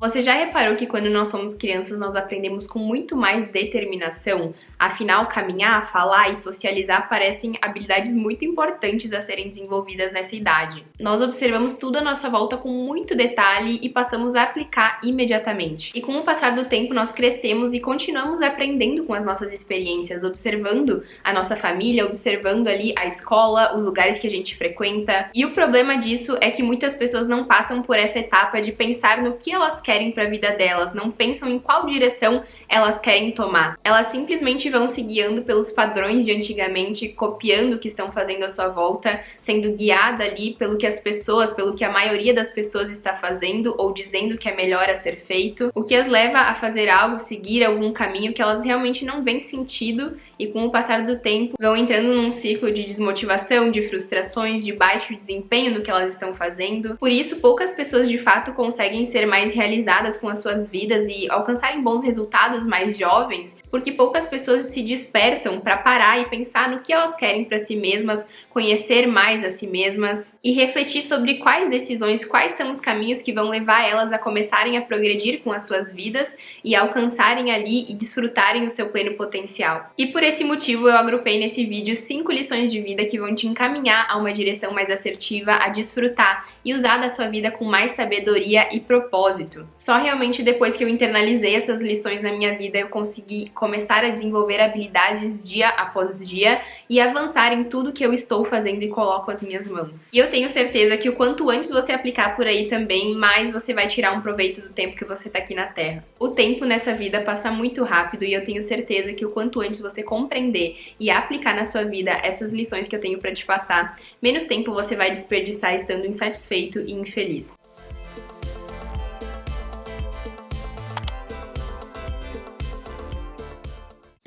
Você já reparou que quando nós somos crianças nós aprendemos com muito mais determinação? Afinal, caminhar, falar e socializar parecem habilidades muito importantes a serem desenvolvidas nessa idade. Nós observamos tudo à nossa volta com muito detalhe e passamos a aplicar imediatamente. E com o passar do tempo nós crescemos e continuamos aprendendo com as nossas experiências, observando a nossa família, observando ali a escola, os lugares que a gente frequenta. E o problema disso é que muitas pessoas não passam por essa etapa de pensar no que elas querem para a vida delas, não pensam em qual direção elas querem tomar. Elas simplesmente vão se guiando pelos padrões de antigamente, copiando o que estão fazendo à sua volta, sendo guiada ali pelo que as pessoas, pelo que a maioria das pessoas está fazendo ou dizendo que é melhor a ser feito, o que as leva a fazer algo, seguir algum caminho que elas realmente não veem sentido e com o passar do tempo vão entrando num ciclo de desmotivação, de frustrações, de baixo desempenho no que elas estão fazendo. Por isso, poucas pessoas de fato conseguem ser mais realizadas com as suas vidas e alcançarem bons resultados mais jovens, porque poucas pessoas se despertam para parar e pensar no que elas querem para si mesmas, conhecer mais a si mesmas e refletir sobre quais decisões, quais são os caminhos que vão levar elas a começarem a progredir com as suas vidas e alcançarem ali e desfrutarem o seu pleno potencial. E por esse motivo eu agrupei nesse vídeo 5 lições de vida que vão te encaminhar a uma direção mais assertiva, a desfrutar e usar da sua vida com mais sabedoria e propósito. Só realmente depois que eu internalizei essas lições na minha vida eu consegui começar a desenvolver habilidades dia após dia e avançar em tudo que eu estou fazendo e coloco as minhas mãos. E eu tenho certeza que o quanto antes você aplicar por aí também, mais você vai tirar um proveito do tempo que você tá aqui na Terra. O tempo nessa vida passa muito rápido e eu tenho certeza que o quanto antes você compreender e aplicar na sua vida essas lições que eu tenho pra te passar, menos tempo você vai desperdiçar estando insatisfeito e infeliz.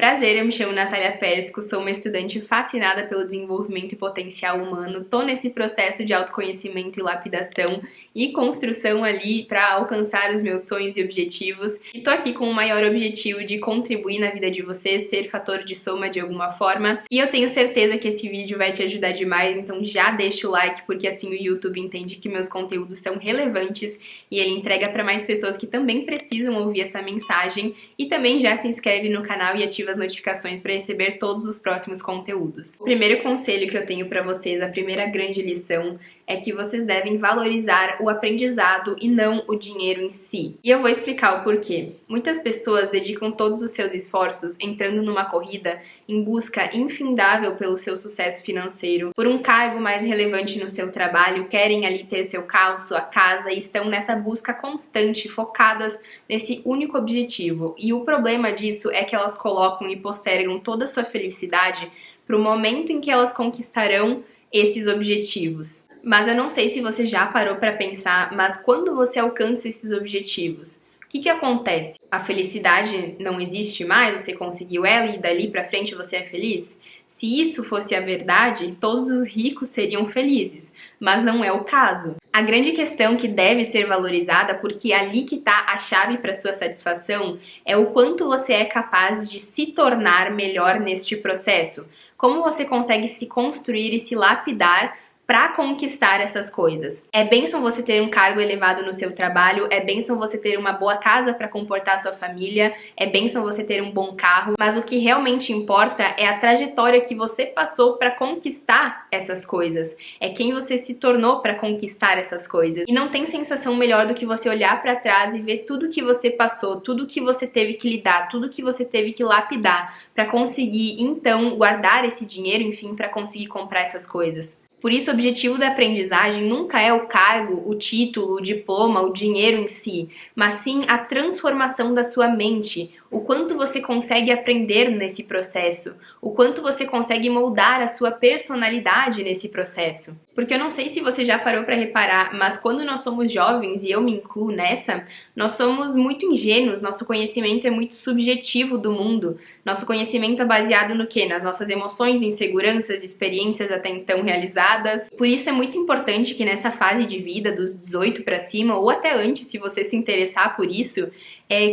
Prazer, eu me chamo Natália Persco, sou uma estudante fascinada pelo desenvolvimento e potencial humano, tô nesse processo de autoconhecimento e lapidação e construção ali para alcançar os meus sonhos e objetivos e tô aqui com o maior objetivo de contribuir na vida de vocês, ser fator de soma de alguma forma e eu tenho certeza que esse vídeo vai te ajudar demais, então já deixa o like porque assim o YouTube entende que meus conteúdos são relevantes e ele entrega para mais pessoas que também precisam ouvir essa mensagem e também já se inscreve no canal e ativa as notificações para receber todos os próximos conteúdos. O primeiro conselho que eu tenho para vocês, a primeira grande lição, é que vocês devem valorizar o aprendizado e não o dinheiro em si. E eu vou explicar o porquê. Muitas pessoas dedicam todos os seus esforços entrando numa corrida em busca infindável pelo seu sucesso financeiro, por um cargo mais relevante no seu trabalho, querem ali ter seu carro, sua casa e estão nessa busca constante, focadas nesse único objetivo. E o problema disso é que elas colocam e postergam toda a sua felicidade para o momento em que elas conquistarão esses objetivos. Mas eu não sei se você já parou para pensar, mas quando você alcança esses objetivos, o que acontece? A felicidade não existe mais? Você conseguiu ela e dali para frente você é feliz? Se isso fosse a verdade, todos os ricos seriam felizes, mas não é o caso. A grande questão que deve ser valorizada, porque é ali que está a chave para sua satisfação, é o quanto você é capaz de se tornar melhor neste processo. Como você consegue se construir e se lapidar para conquistar essas coisas. É bênção você ter um cargo elevado no seu trabalho, é bênção você ter uma boa casa para comportar a sua família, é bênção você ter um bom carro, mas o que realmente importa é a trajetória que você passou para conquistar essas coisas, é quem você se tornou para conquistar essas coisas. E não tem sensação melhor do que você olhar para trás e ver tudo que você passou, tudo que você teve que lidar, tudo que você teve que lapidar para conseguir então guardar esse dinheiro, enfim, para conseguir comprar essas coisas. Por isso, o objetivo da aprendizagem nunca é o cargo, o título, o diploma, o dinheiro em si, mas sim a transformação da sua mente, o quanto você consegue aprender nesse processo, o quanto você consegue moldar a sua personalidade nesse processo. Porque eu não sei se você já parou para reparar, mas quando nós somos jovens, e eu me incluo nessa, nós somos muito ingênuos, nosso conhecimento é muito subjetivo do mundo, nosso conhecimento é baseado no quê? Nas nossas emoções, inseguranças, experiências até então realizadas. Por isso é muito importante que nessa fase de vida, dos 18 para cima, ou até antes, se você se interessar por isso,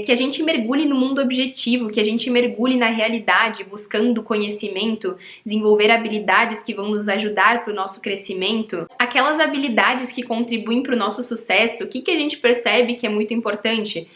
que a gente mergulhe no mundo objetivo, que a gente mergulhe na realidade, buscando conhecimento, desenvolver habilidades que vão nos ajudar para o nosso crescimento, aquelas habilidades que contribuem para o nosso sucesso. O que a gente percebe que é muito importante?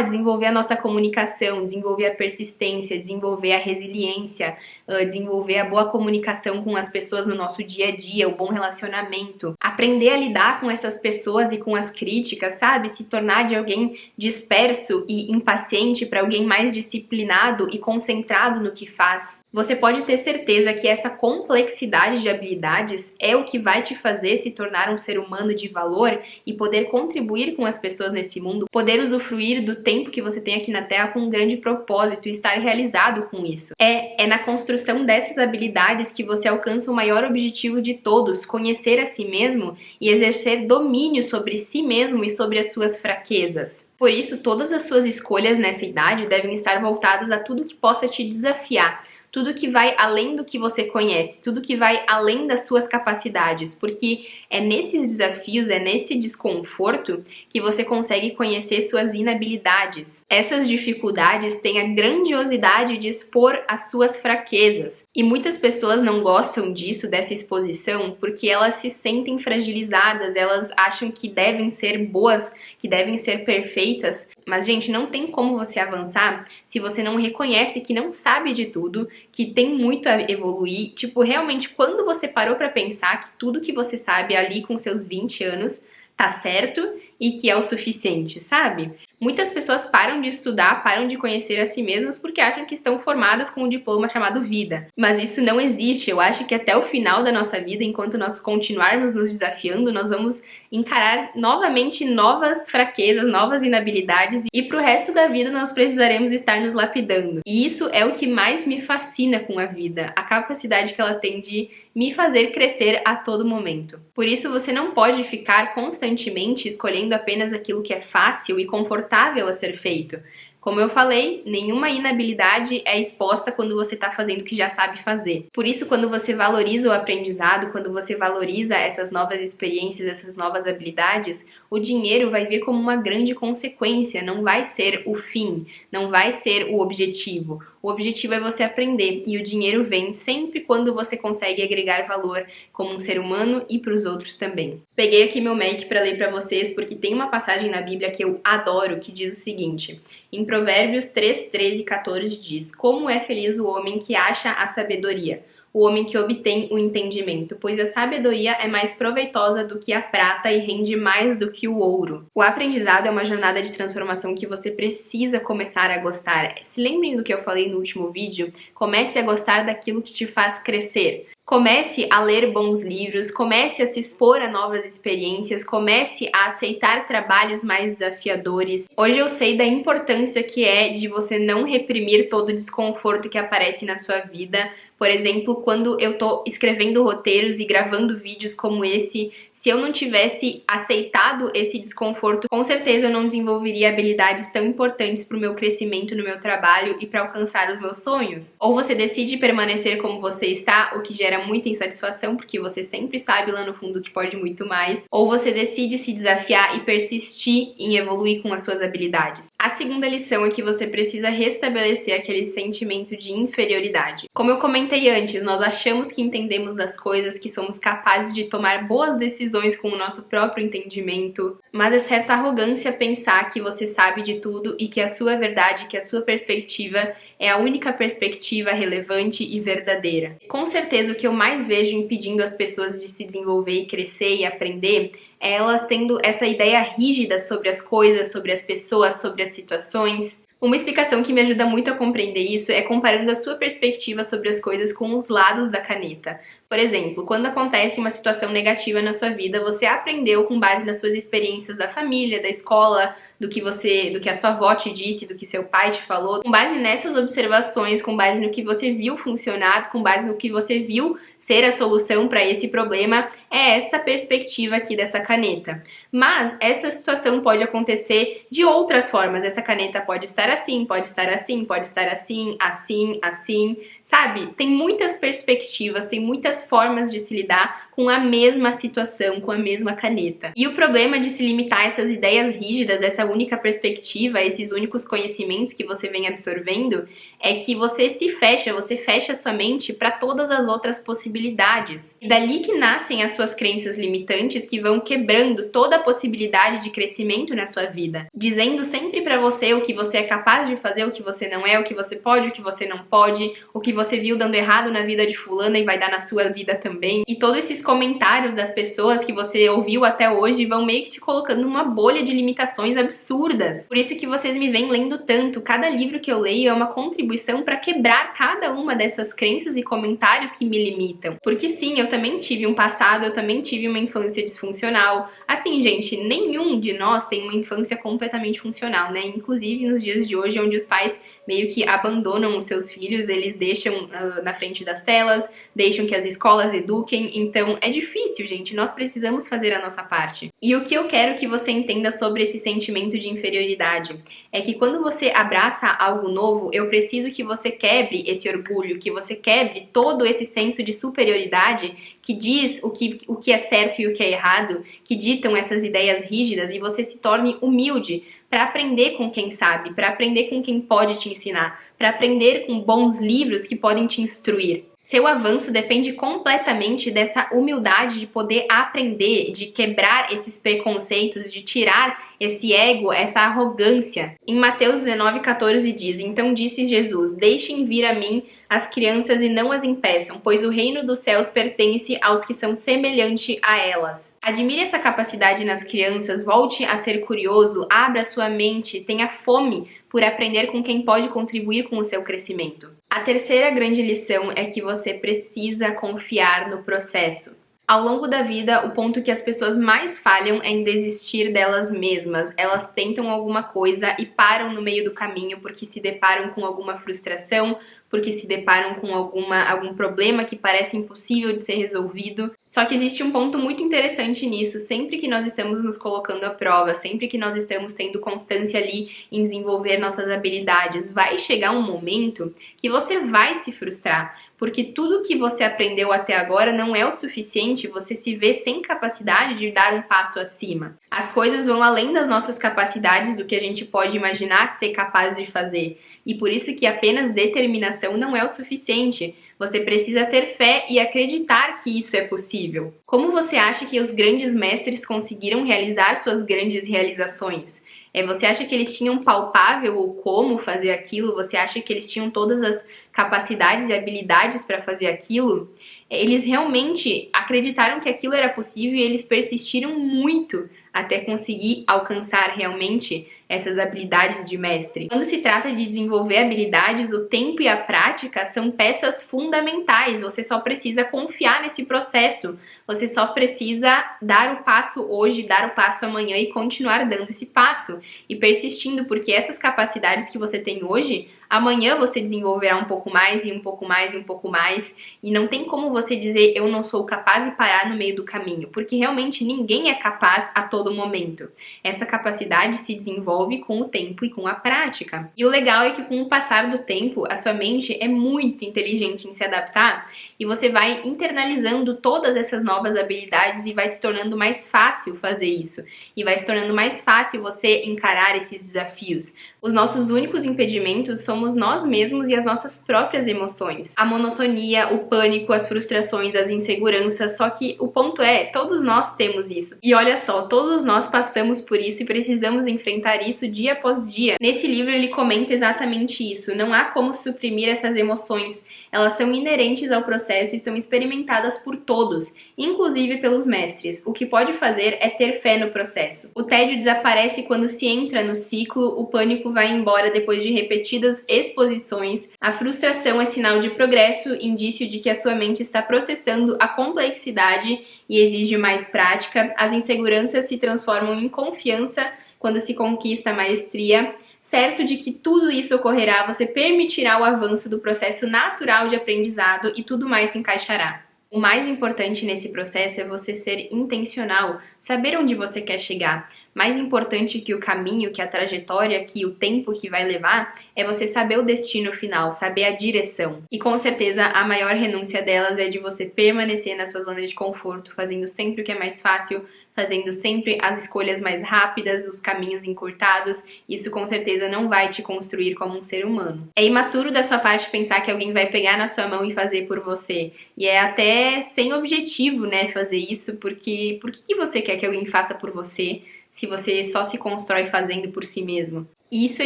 Desenvolver a nossa comunicação, desenvolver a persistência, desenvolver a resiliência, desenvolver a boa comunicação com as pessoas no nosso dia a dia, o bom relacionamento, aprender a lidar com essas pessoas e com as críticas, sabe? Se tornar de alguém disperso e impaciente para alguém mais disciplinado e concentrado no que faz. Você pode ter certeza que essa complexidade de habilidades é o que vai te fazer se tornar um ser humano de valor e poder contribuir com as pessoas nesse mundo, poder usufruir do tempo que você tem aqui na Terra com um grande propósito e estar realizado com isso. É na construção dessas habilidades que você alcança o maior objetivo de todos, conhecer a si mesmo e exercer domínio sobre si mesmo e sobre as suas fraquezas. Por isso, todas as suas escolhas nessa idade devem estar voltadas a tudo que possa te desafiar, tudo que vai além do que você conhece, tudo que vai além das suas capacidades, porque é nesses desafios, é nesse desconforto que você consegue conhecer suas inabilidades. Essas dificuldades têm a grandiosidade de expor as suas fraquezas. E muitas pessoas não gostam disso, dessa exposição, porque elas se sentem fragilizadas, elas acham que devem ser boas, que devem ser perfeitas. Mas, gente, não tem como você avançar se você não reconhece que não sabe de tudo, que tem muito a evoluir. Tipo, realmente, quando você parou pra pensar que tudo que você sabe ali com seus 20 anos tá certo e que é o suficiente, sabe? Muitas pessoas param de estudar, param de conhecer a si mesmas porque acham que estão formadas com um diploma chamado vida. Mas isso não existe. Eu acho que até o final da nossa vida, enquanto nós continuarmos nos desafiando, nós vamos encarar novamente novas fraquezas, novas inabilidades e pro resto da vida nós precisaremos estar nos lapidando. E isso é o que mais me fascina com a vida, a capacidade que ela tem de me fazer crescer a todo momento. Por isso você não pode ficar constantemente escolhendo apenas aquilo que é fácil e confortável a ser feito. Como eu falei, nenhuma inabilidade é exposta quando você está fazendo o que já sabe fazer. Por isso, quando você valoriza o aprendizado, quando você valoriza essas novas experiências, essas novas habilidades, o dinheiro vai vir como uma grande consequência, não vai ser o fim, não vai ser o objetivo. O objetivo é você aprender e o dinheiro vem sempre quando você consegue agregar valor como um ser humano e para os outros também. Peguei aqui meu Mac para ler para vocês porque tem uma passagem na Bíblia que eu adoro que diz o seguinte: em Provérbios 3, 13 e 14 diz: como é feliz o homem que acha a sabedoria, o homem que obtém o entendimento, pois a sabedoria é mais proveitosa do que a prata e rende mais do que o ouro. O aprendizado é uma jornada de transformação que você precisa começar a gostar. Se lembrem do que eu falei no último vídeo, comece a gostar daquilo que te faz crescer. Comece a ler bons livros, comece a se expor a novas experiências, comece a aceitar trabalhos mais desafiadores. Hoje eu sei da importância que é de você não reprimir todo o desconforto que aparece na sua vida. Por exemplo, quando eu tô escrevendo roteiros e gravando vídeos como esse, se eu não tivesse aceitado esse desconforto, com certeza eu não desenvolveria habilidades tão importantes para o meu crescimento no meu trabalho e para alcançar os meus sonhos. Ou você decide permanecer como você está, o que gera muita insatisfação, porque você sempre sabe lá no fundo que pode muito mais, ou você decide se desafiar e persistir em evoluir com as suas habilidades. A segunda lição é que você precisa restabelecer aquele sentimento de inferioridade. Como eu comentei antes, nós achamos que entendemos das coisas, que somos capazes de tomar boas decisões com o nosso próprio entendimento, mas é certa arrogância pensar que você sabe de tudo e que a sua verdade, que a sua perspectiva é a única perspectiva relevante e verdadeira. Com certeza o que eu mais vejo impedindo as pessoas de se desenvolver e crescer e aprender é elas tendo essa ideia rígida sobre as coisas, sobre as pessoas, sobre as situações. Uma explicação que me ajuda muito a compreender isso é comparando a sua perspectiva sobre as coisas com os lados da caneta. Por exemplo, quando acontece uma situação negativa na sua vida, você aprendeu com base nas suas experiências da família, da escola, do que a sua avó te disse, do que seu pai te falou. Com base nessas observações, com base no que você viu funcionar, com base no que você viu ser a solução para esse problema, é essa perspectiva aqui dessa caneta. mas essa situação pode acontecer de outras formas. Essa caneta pode estar assim, pode estar assim, pode estar assim, assim, assim, sabe? Tem muitas perspectivas, tem muitas formas de se lidar com a mesma situação, com a mesma caneta. E o problema de se limitar a essas ideias rígidas, essa única perspectiva, esses únicos conhecimentos que você vem absorvendo, é que você fecha sua mente para todas as outras possibilidades. E dali que nascem as suas crenças limitantes que vão quebrando toda a possibilidade de crescimento na sua vida, dizendo sempre para você o que você é capaz de fazer, o que você não é, o que você pode, o que você não pode, o que você viu dando errado na vida de fulana e vai dar na sua vida também. E todos esses comentários das pessoas que você ouviu até hoje vão meio que te colocando numa bolha de limitações absurdas. Por isso que vocês me vêm lendo tanto. Cada livro que eu leio é uma contribuição para quebrar cada uma dessas crenças e comentários que me limitam. Porque sim, eu também tive um passado, eu também tive uma infância disfuncional. Assim, gente, nenhum de nós tem uma infância completamente funcional, né? Inclusive nos dias de hoje, onde os pais meio que abandonam os seus filhos, eles deixam na frente das telas, deixam que as escolas eduquem, então é difícil, gente, nós precisamos fazer a nossa parte. E o que eu quero que você entenda sobre esse sentimento de inferioridade é que quando você abraça algo novo, eu preciso que você quebre esse orgulho, que você quebre todo esse senso de superioridade que diz o que é certo e o que é errado, que ditam essas ideias rígidas, e você se torne humilde para aprender com quem sabe, para aprender com quem pode te ensinar, para aprender com bons livros que podem te instruir. Seu avanço depende completamente dessa humildade de poder aprender, de quebrar esses preconceitos, de tirar esse ego, essa arrogância. Em Mateus 19,14 diz: Então disse Jesus, deixem vir a mim as crianças e não as impeçam, pois o reino dos céus pertence aos que são semelhantes a elas. Admire essa capacidade nas crianças, volte a ser curioso, abra sua mente, tenha fome por aprender com quem pode contribuir com o seu crescimento. A terceira grande lição é que você precisa confiar no processo. Ao longo da vida, o ponto que as pessoas mais falham é em desistir delas mesmas. Elas tentam alguma coisa e param no meio do caminho porque se deparam com alguma frustração, porque se deparam com algum problema que parece impossível de ser resolvido. Só que existe um ponto muito interessante nisso. Sempre que nós estamos nos colocando à prova, sempre que nós estamos tendo constância ali em desenvolver nossas habilidades, vai chegar um momento que você vai se frustrar, porque tudo que você aprendeu até agora não é o suficiente, você se vê sem capacidade de dar um passo acima. As coisas vão além das nossas capacidades, do que a gente pode imaginar ser capaz de fazer. E por isso que apenas determinação não é o suficiente. Você precisa ter fé e acreditar que isso é possível. Como você acha que os grandes mestres conseguiram realizar suas grandes realizações? Você acha que eles tinham palpável o como fazer aquilo? Você acha que eles tinham todas as capacidades e habilidades para fazer aquilo? Eles realmente acreditaram que aquilo era possível e eles persistiram muito até conseguir alcançar realmente essas habilidades de mestre. Quando se trata de desenvolver habilidades, o tempo e a prática são peças fundamentais. Você só precisa confiar nesse processo. Você só precisa dar o passo hoje, dar o passo amanhã e continuar dando esse passo e persistindo, porque essas capacidades que você tem hoje, amanhã você desenvolverá um pouco mais e um pouco mais e um pouco mais, e não tem como você dizer eu não sou capaz e parar no meio do caminho, porque realmente ninguém é capaz a todo momento. Essa capacidade se desenvolve com o tempo e com a prática. E o legal é que com o passar do tempo, a sua mente é muito inteligente em se adaptar e você vai internalizando todas essas novas habilidades e vai se tornando mais fácil fazer isso. E vai se tornando mais fácil você encarar esses desafios. Os nossos únicos impedimentos somos nós mesmos e as nossas próprias emoções. A monotonia, o pânico, as frustrações, as inseguranças, só que o ponto é, todos nós temos isso. E olha só, todos nós passamos por isso e precisamos enfrentar isso dia após dia. Nesse livro ele comenta exatamente isso. Não há como suprimir essas emoções. Elas são inerentes ao processo e são experimentadas por todos, inclusive pelos mestres. O que pode fazer é ter fé no processo. O tédio desaparece quando se entra no ciclo, o pânico vai embora depois de repetidas exposições, a frustração é sinal de progresso, indício de que a sua mente está processando a complexidade e exige mais prática, as inseguranças se transformam em confiança quando se conquista a maestria. Certo de que tudo isso ocorrerá, você permitirá o avanço do processo natural de aprendizado e tudo mais se encaixará. O mais importante nesse processo é você ser intencional, saber onde você quer chegar. Mais importante que o caminho, que a trajetória, que o tempo que vai levar, é você saber o destino final, saber a direção. E com certeza a maior renúncia delas é de você permanecer na sua zona de conforto, fazendo sempre o que é mais fácil, fazendo sempre as escolhas mais rápidas, os caminhos encurtados. Isso com certeza não vai te construir como um ser humano. É imaturo da sua parte pensar que alguém vai pegar na sua mão e fazer por você. E é até sem objetivo, né, fazer isso, porque por que você quer que alguém faça por você se você só se constrói fazendo por si mesmo? E isso é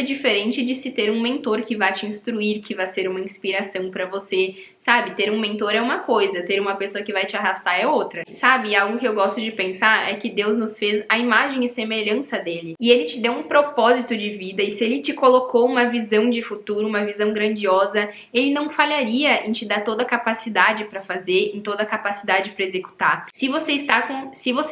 diferente de se ter um mentor que vai te instruir, que vai ser uma inspiração pra você, sabe? Ter um mentor é uma coisa, ter uma pessoa que vai te arrastar é outra. Sabe, algo que eu gosto de pensar é que Deus nos fez a imagem e semelhança dele. E ele te deu um propósito de vida, e se ele te colocou uma visão de futuro, uma visão grandiosa, ele não falharia em te dar toda a capacidade pra fazer, em toda a capacidade pra executar. Se você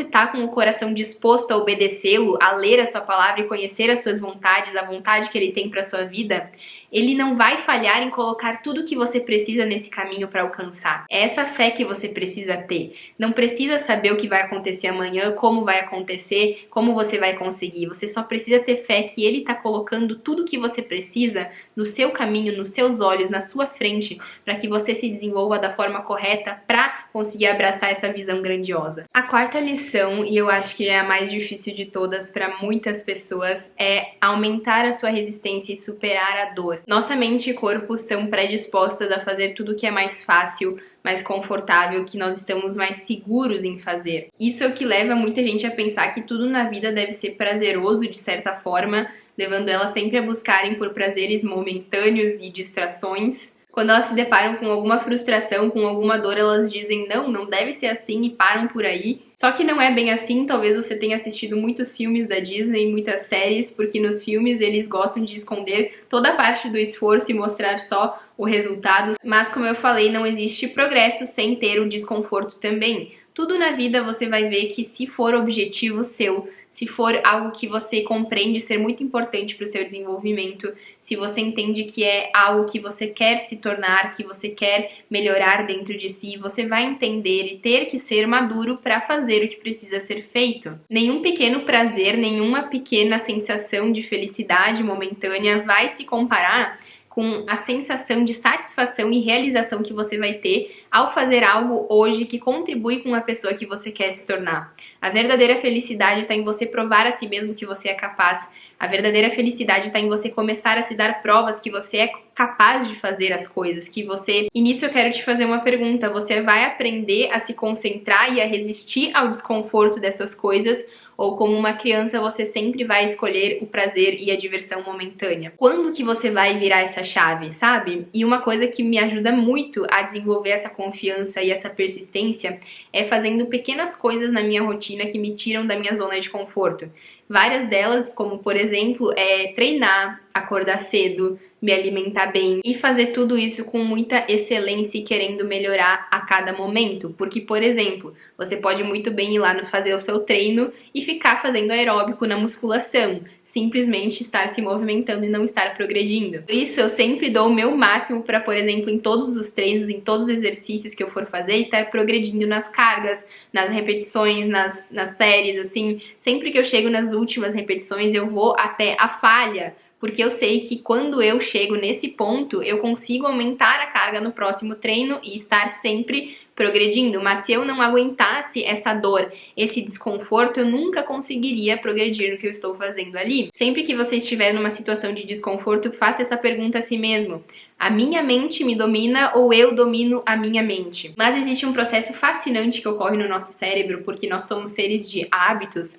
tá com o coração disposto a obedecê-lo, a ler a sua palavra e conhecer as suas vontades, a vontade que ele tem para sua vida, ele não vai falhar em colocar tudo que você precisa nesse caminho para alcançar. É essa fé que você precisa ter. Não precisa saber o que vai acontecer amanhã, como vai acontecer, como você vai conseguir. Você só precisa ter fé que ele está colocando tudo que você precisa no seu caminho, nos seus olhos, na sua frente, para que você se desenvolva da forma correta para conseguir abraçar essa visão grandiosa. A quarta lição, e eu acho que é a mais difícil de todas para muitas pessoas, é aumentar a sua resistência e superar a dor. Nossa mente e corpo são predispostas a fazer tudo que é mais fácil, mais confortável, que nós estamos mais seguros em fazer. Isso é o que leva muita gente a pensar que tudo na vida deve ser prazeroso de certa forma, levando elas sempre a buscarem por prazeres momentâneos e distrações. Quando elas se deparam com alguma frustração, com alguma dor, elas dizem não deve ser assim e param por aí. Só que não é bem assim. Talvez você tenha assistido muitos filmes da Disney, muitas séries, porque nos filmes eles gostam de esconder toda a parte do esforço e mostrar só o resultado. Mas como eu falei, não existe progresso sem ter o desconforto também. Tudo na vida você vai ver que se for objetivo seu, se for algo que você compreende ser muito importante para o seu desenvolvimento, se você entende que é algo que você quer se tornar, que você quer melhorar dentro de si, você vai entender e ter que ser maduro para fazer o que precisa ser feito. Nenhum pequeno prazer, nenhuma pequena sensação de felicidade momentânea vai se comparar com a sensação de satisfação e realização que você vai ter ao fazer algo hoje que contribui com a pessoa que você quer se tornar. A verdadeira felicidade está em você provar a si mesmo que você é capaz. A verdadeira felicidade está em você começar a se dar provas que você é capaz de fazer as coisas, que você... E nisso eu quero te fazer uma pergunta. Você vai aprender a se concentrar e a resistir ao desconforto dessas coisas? Ou como uma criança você sempre vai escolher o prazer e a diversão momentânea? Quando que você vai virar essa chave, sabe? E uma coisa que me ajuda muito a desenvolver essa confiança e essa persistência é fazendo pequenas coisas na minha rotina que me tiram da minha zona de conforto. Várias delas, como por exemplo, treinar, acordar cedo, me alimentar bem e fazer tudo isso com muita excelência e querendo melhorar a cada momento. Porque, por exemplo, você pode muito bem ir lá fazer o seu treino e ficar fazendo aeróbico na musculação, simplesmente estar se movimentando e não estar progredindo. Por isso, eu sempre dou o meu máximo para, por exemplo, em todos os treinos, em todos os exercícios que eu for fazer, estar progredindo nas cargas, nas repetições, nas séries, assim. Sempre que eu chego nas últimas repetições, eu vou até a falha, porque eu sei que quando eu chego nesse ponto, eu consigo aumentar a carga no próximo treino e estar sempre progredindo. Mas se eu não aguentasse essa dor, esse desconforto, eu nunca conseguiria progredir no que eu estou fazendo ali. Sempre que você estiver numa situação de desconforto, faça essa pergunta a si mesmo. A minha mente me domina ou eu domino a minha mente? Mas existe um processo fascinante que ocorre no nosso cérebro, porque nós somos seres de hábitos,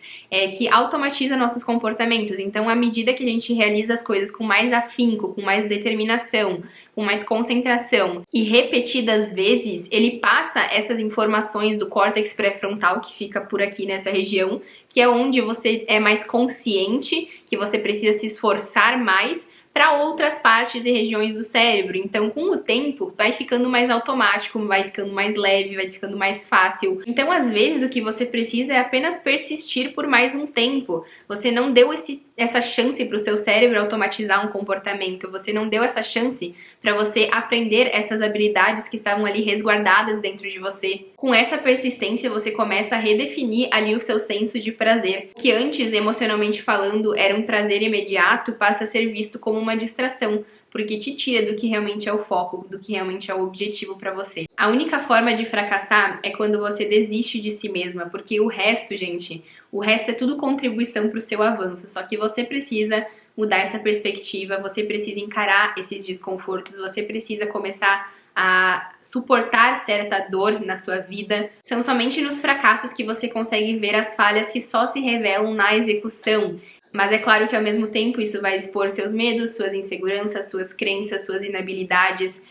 que automatiza nossos comportamentos. Então, à medida que a gente realiza as coisas com mais afinco, com mais determinação, com mais concentração e repetidas vezes, ele passa essas informações do córtex pré-frontal, que fica por aqui nessa região, que é onde você é mais consciente, que você precisa se esforçar mais, para outras partes e regiões do cérebro. Então, com o tempo, vai ficando mais automático, vai ficando mais leve, vai ficando mais fácil. Então, às vezes, o que você precisa é apenas persistir por mais um tempo. Você não deu esse essa chance para o seu cérebro automatizar um comportamento, você não deu essa chance para você aprender essas habilidades que estavam ali resguardadas dentro de você. Com essa persistência, você começa a redefinir ali o seu senso de prazer, que antes, emocionalmente falando, era um prazer imediato, passa a ser visto como uma distração, porque te tira do que realmente é o foco, do que realmente é o objetivo para você. A única forma de fracassar é quando você desiste de si mesma, porque o resto, gente, o resto é tudo contribuição para o seu avanço, só que você precisa mudar essa perspectiva, você precisa encarar esses desconfortos, você precisa começar a suportar certa dor na sua vida. São somente nos fracassos que você consegue ver as falhas que só se revelam na execução. Mas é claro que ao mesmo tempo isso vai expor seus medos, suas inseguranças, suas crenças, suas inabilidades,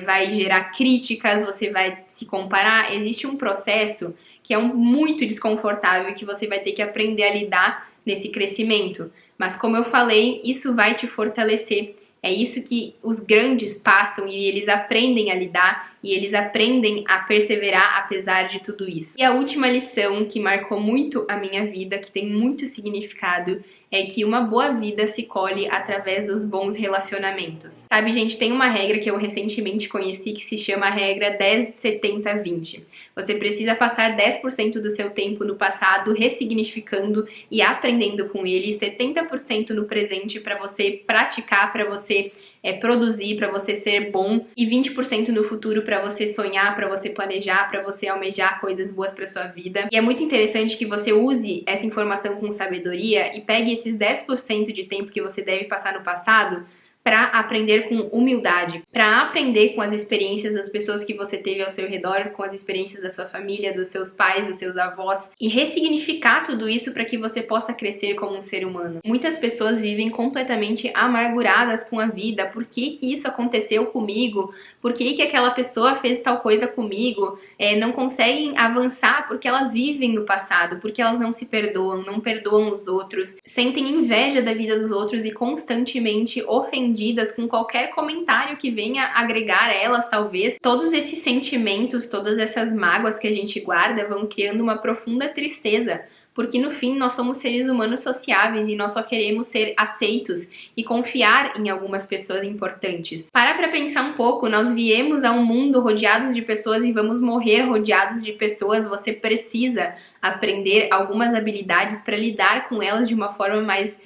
vai gerar críticas, você vai se comparar. Existe um processo que é muito desconfortável que você vai ter que aprender a lidar nesse crescimento. Mas como eu falei, isso vai te fortalecer. É isso que os grandes passam e eles aprendem a lidar e eles aprendem a perseverar apesar de tudo isso. E a última lição que marcou muito a minha vida, que tem muito significado, é que uma boa vida se colhe através dos bons relacionamentos. Sabe, gente, tem uma regra que eu recentemente conheci que se chama a regra 10-70-20. Você precisa passar 10% do seu tempo no passado ressignificando e aprendendo com ele, e 70% no presente para você praticar, para você produzir, para você ser bom, e 20% no futuro para você sonhar, para você planejar, para você almejar coisas boas para sua vida. E é muito interessante que você use essa informação com sabedoria e pegue esses 10% de tempo que você deve passar no passado para aprender com humildade, para aprender com as experiências das pessoas que você teve ao seu redor, com as experiências da sua família, dos seus pais, dos seus avós, e ressignificar tudo isso para que você possa crescer como um ser humano. Muitas pessoas vivem completamente amarguradas com a vida. Por que que isso aconteceu comigo? Por que que aquela pessoa fez tal coisa comigo? Não conseguem avançar porque elas vivem no passado, porque elas não se perdoam, não perdoam os outros, sentem inveja da vida dos outros e constantemente ofendem com qualquer comentário que venha agregar a elas, talvez. Todos esses sentimentos, todas essas mágoas que a gente guarda vão criando uma profunda tristeza, porque no fim nós somos seres humanos sociáveis e nós só queremos ser aceitos e confiar em algumas pessoas importantes. Para pra pensar um pouco, nós viemos a um mundo rodeados de pessoas e vamos morrer rodeados de pessoas. Você precisa aprender algumas habilidades para lidar com elas de uma forma mais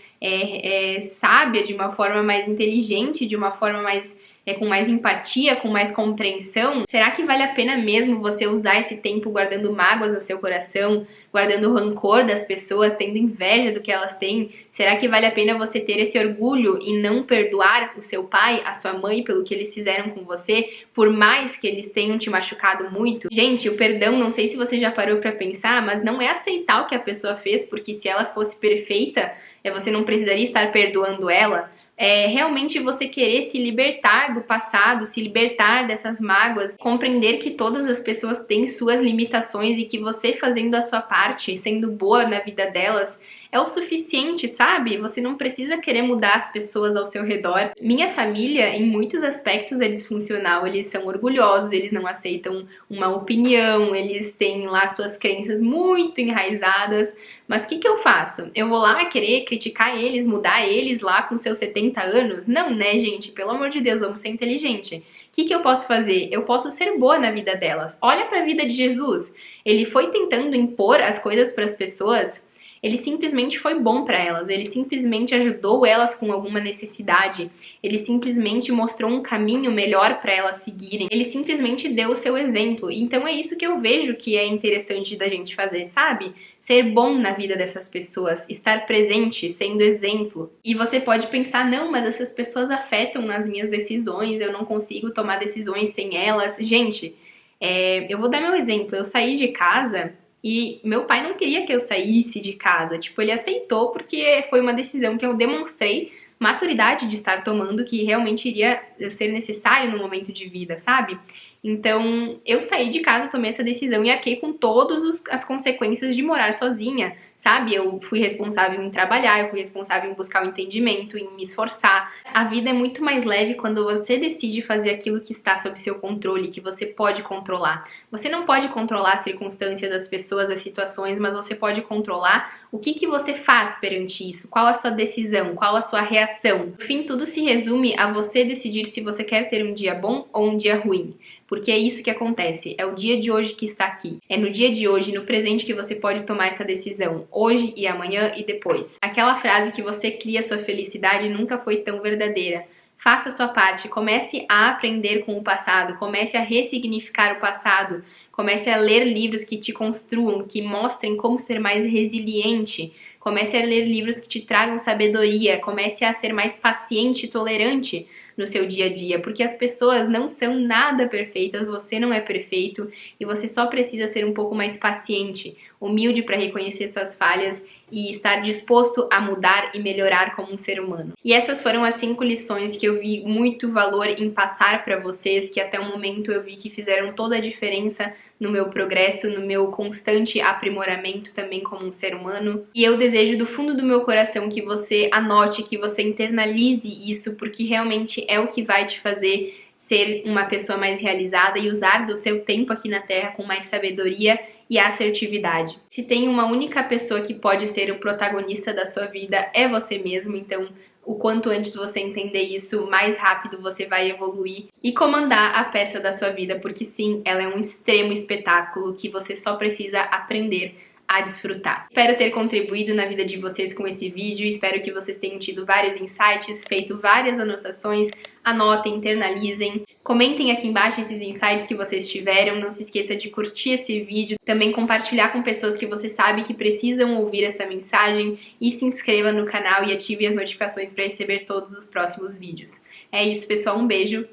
sábia, de uma forma mais inteligente, de uma forma mais com mais empatia, com mais compreensão. Será que vale a pena mesmo você usar esse tempo guardando mágoas no seu coração, guardando rancor das pessoas, tendo inveja do que elas têm? Será que vale a pena você ter esse orgulho e não perdoar o seu pai, a sua mãe pelo que eles fizeram com você, por mais que eles tenham te machucado muito? Gente, o perdão, não sei se você já parou pra pensar, mas não é aceitar o que a pessoa fez, porque se ela fosse perfeita, você não precisaria estar perdoando ela. Realmente você querer se libertar do passado, se libertar dessas mágoas, compreender que todas as pessoas têm suas limitações e que você fazendo a sua parte, sendo boa na vida delas, é o suficiente, sabe? Você não precisa querer mudar as pessoas ao seu redor. Minha família, em muitos aspectos, é disfuncional. Eles são orgulhosos, eles não aceitam uma opinião, eles têm lá suas crenças muito enraizadas. Mas o que eu faço? Eu vou lá querer criticar eles, mudar eles lá com seus 70 anos? Não, né, gente? Pelo amor de Deus, vamos ser inteligente. O que eu posso fazer? Eu posso ser boa na vida delas. Olha para a vida de Jesus. Ele foi tentando impor as coisas para as pessoas. Ele simplesmente foi bom para elas, ele simplesmente ajudou elas com alguma necessidade, ele simplesmente mostrou um caminho melhor para elas seguirem, ele simplesmente deu o seu exemplo. Então é isso que eu vejo que é interessante da gente fazer, sabe? Ser bom na vida dessas pessoas, estar presente, sendo exemplo. E você pode pensar, não, mas essas pessoas afetam nas minhas decisões, eu não consigo tomar decisões sem elas. Gente, eu vou dar meu exemplo, eu saí de casa e meu pai não queria que eu saísse de casa, tipo, ele aceitou porque foi uma decisão que eu demonstrei maturidade de estar tomando, que realmente iria ser necessário no momento de vida, sabe? Então, eu saí de casa, tomei essa decisão e arquei com todas as consequências de morar sozinha, sabe? Eu fui responsável em trabalhar, eu fui responsável em buscar o entendimento, em me esforçar. A vida é muito mais leve quando você decide fazer aquilo que está sob seu controle, que você pode controlar. Você não pode controlar as circunstâncias, as pessoas, as situações, mas você pode controlar o que você faz perante isso, qual a sua decisão, qual a sua reação. No fim, tudo se resume a você decidir se você quer ter um dia bom ou um dia ruim. Porque é isso que acontece, é o dia de hoje que está aqui. É no dia de hoje, no presente, que você pode tomar essa decisão. Hoje e amanhã e depois. Aquela frase que você cria sua felicidade nunca foi tão verdadeira. Faça a sua parte, comece a aprender com o passado, comece a ressignificar o passado, comece a ler livros que te construam, que mostrem como ser mais resiliente, comece a ler livros que te tragam sabedoria, comece a ser mais paciente e tolerante no seu dia a dia, porque as pessoas não são nada perfeitas, você não é perfeito e você só precisa ser um pouco mais paciente, humilde para reconhecer suas falhas e estar disposto a mudar e melhorar como um ser humano. E essas foram as 5 lições que eu vi muito valor em passar para vocês, que até o momento eu vi que fizeram toda a diferença no meu progresso, no meu constante aprimoramento também como um ser humano. E eu desejo do fundo do meu coração que você anote, que você internalize isso, porque realmente é o que vai te fazer ser uma pessoa mais realizada e usar do seu tempo aqui na Terra com mais sabedoria e assertividade. Se tem uma única pessoa que pode ser o protagonista da sua vida, é você mesmo, então o quanto antes você entender isso, mais rápido você vai evoluir e comandar a peça da sua vida, porque sim, ela é um extremo espetáculo que você só precisa aprender a desfrutar. Espero ter contribuído na vida de vocês com esse vídeo, espero que vocês tenham tido vários insights, feito várias anotações, anotem, internalizem, comentem aqui embaixo esses insights que vocês tiveram, não se esqueça de curtir esse vídeo, também compartilhar com pessoas que você sabe que precisam ouvir essa mensagem e se inscreva no canal e ative as notificações para receber todos os próximos vídeos. É isso, pessoal, um beijo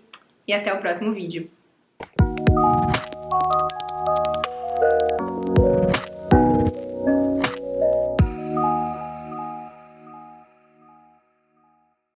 e até o próximo vídeo.